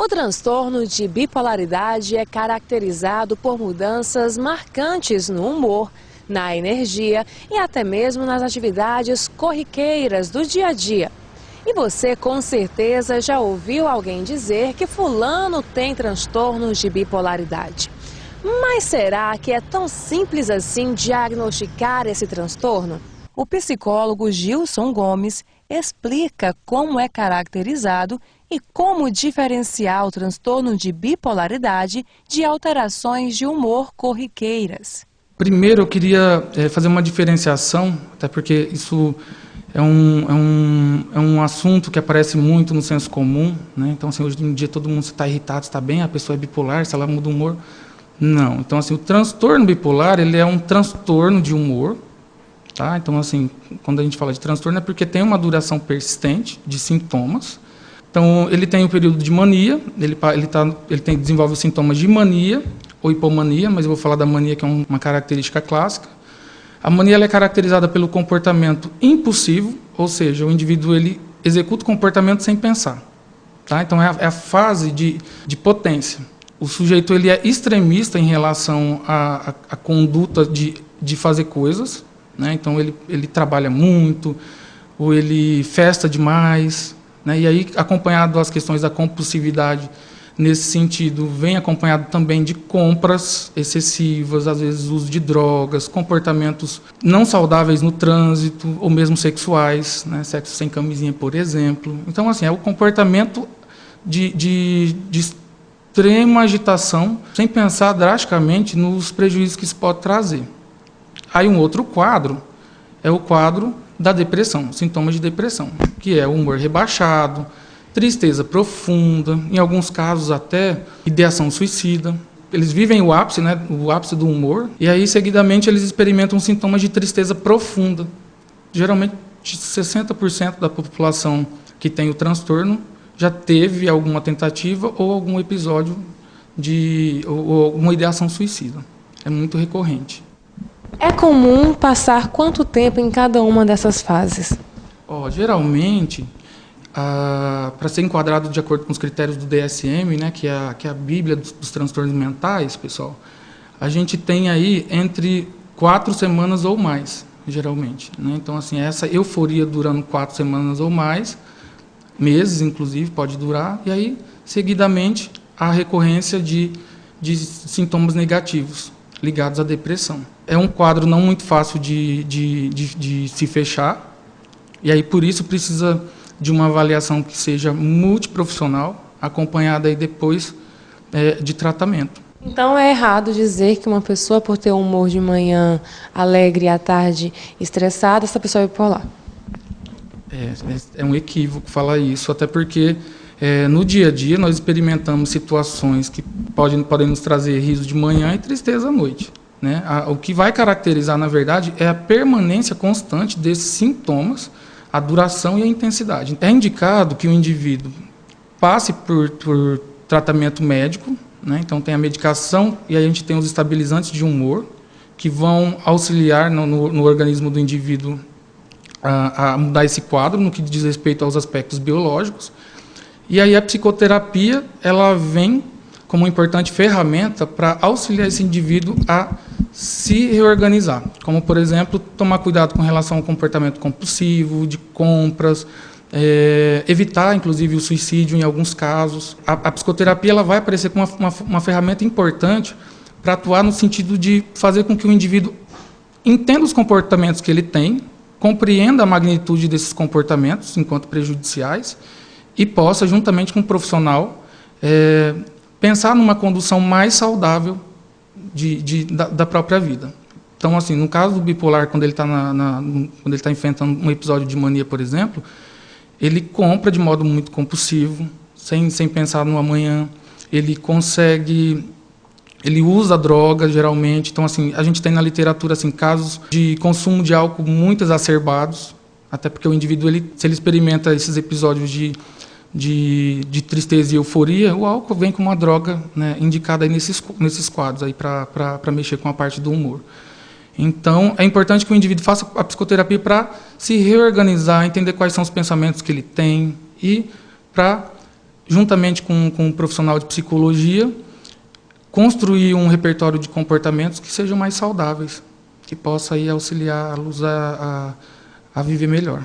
O transtorno de bipolaridade é caracterizado por mudanças marcantes no humor, na energia e até mesmo nas atividades corriqueiras do dia a dia. E você com certeza já ouviu alguém dizer que fulano tem transtorno de bipolaridade. Mas será que é tão simples assim diagnosticar esse transtorno? O psicólogo Gilson Gomes explica como é caracterizado e como diferenciar o transtorno de bipolaridade de alterações de humor corriqueiras. Primeiro, eu queria fazer uma diferenciação, até porque isso é um assunto que aparece muito no senso comum, né? Então, assim, hoje em dia todo mundo está irritado, está bem, a pessoa é bipolar, se ela muda o humor. Não. Então, assim, o transtorno bipolar, ele é um transtorno de humor, tá? Então, assim, quando a gente fala de transtorno é porque tem uma duração persistente de sintomas. Então, ele tem o período de mania, ele desenvolve os sintomas de mania ou hipomania, mas eu vou falar da mania, que é uma característica clássica. A mania ela é caracterizada pelo comportamento impulsivo, ou seja, o indivíduo ele executa o comportamento sem pensar. Tá? Então, é a fase de potência. O sujeito ele é extremista em relação à conduta de fazer coisas, né? Então, ele trabalha muito, ou ele festa demais, né? E aí, acompanhado das questões da compulsividade, nesse sentido, vem acompanhado também de compras excessivas, às vezes uso de drogas, comportamentos não saudáveis no trânsito, ou mesmo sexuais, né? Sexo sem camisinha, por exemplo. Então, assim, é o comportamento de extrema agitação, sem pensar drasticamente nos prejuízos que isso pode trazer. Aí um outro quadro é o quadro da depressão, sintomas de depressão, que é o humor rebaixado, tristeza profunda, em alguns casos até ideação suicida. Eles vivem o ápice, né, o ápice do humor, e aí seguidamente eles experimentam sintomas de tristeza profunda. Geralmente 60% da população que tem o transtorno já teve alguma tentativa ou algum episódio ou alguma ideação suicida. É muito recorrente. É comum passar quanto tempo em cada uma dessas fases? Geralmente, para ser enquadrado de acordo com os critérios do DSM, né, que é a Bíblia dos transtornos mentais, pessoal, a gente tem aí entre 4 semanas ou mais, geralmente, né? Então, assim, essa euforia durando 4 semanas ou mais, meses, inclusive, pode durar, e aí, seguidamente, a recorrência de sintomas negativos ligados à depressão. É um quadro não muito fácil de se fechar, e aí, por isso, precisa de uma avaliação que seja multiprofissional, acompanhada aí depois de tratamento. Então é errado dizer que uma pessoa, por ter um humor de manhã alegre e à tarde estressada, essa pessoa é bipolar? É um equívoco falar isso, até porque no dia a dia nós experimentamos situações que podem nos trazer riso de manhã e tristeza à noite, né? O que vai caracterizar, na verdade, é a permanência constante desses sintomas, a duração e a intensidade. É indicado que o indivíduo passe por tratamento médico, né? Então tem a medicação e a gente tem os estabilizantes de humor, que vão auxiliar no organismo do indivíduo a mudar esse quadro no que diz respeito aos aspectos biológicos. E aí a psicoterapia ela vem como uma importante ferramenta para auxiliar esse indivíduo a se reorganizar, como, por exemplo, tomar cuidado com relação ao comportamento compulsivo, de compras, evitar, inclusive, o suicídio em alguns casos. A psicoterapia ela vai aparecer como uma ferramenta importante para atuar no sentido de fazer com que o indivíduo entenda os comportamentos que ele tem, compreenda a magnitude desses comportamentos enquanto prejudiciais e possa, juntamente com o profissional, pensar numa condução mais saudável da própria vida. Então, assim, no caso do bipolar, quando ele está enfrentando um episódio de mania, por exemplo, ele compra de modo muito compulsivo, sem pensar no amanhã, ele usa droga, geralmente. Então, assim, a gente tem na literatura assim, casos de consumo de álcool muito exacerbados, até porque o indivíduo, se ele experimenta esses episódios de tristeza e euforia, o álcool vem como uma droga, né, indicada aí nesses quadros para mexer com a parte do humor. Então, é importante que o indivíduo faça a psicoterapia para se reorganizar, entender quais são os pensamentos que ele tem e para juntamente com um profissional de psicologia, construir um repertório de comportamentos que sejam mais saudáveis, que possa aí auxiliá-los a viver melhor.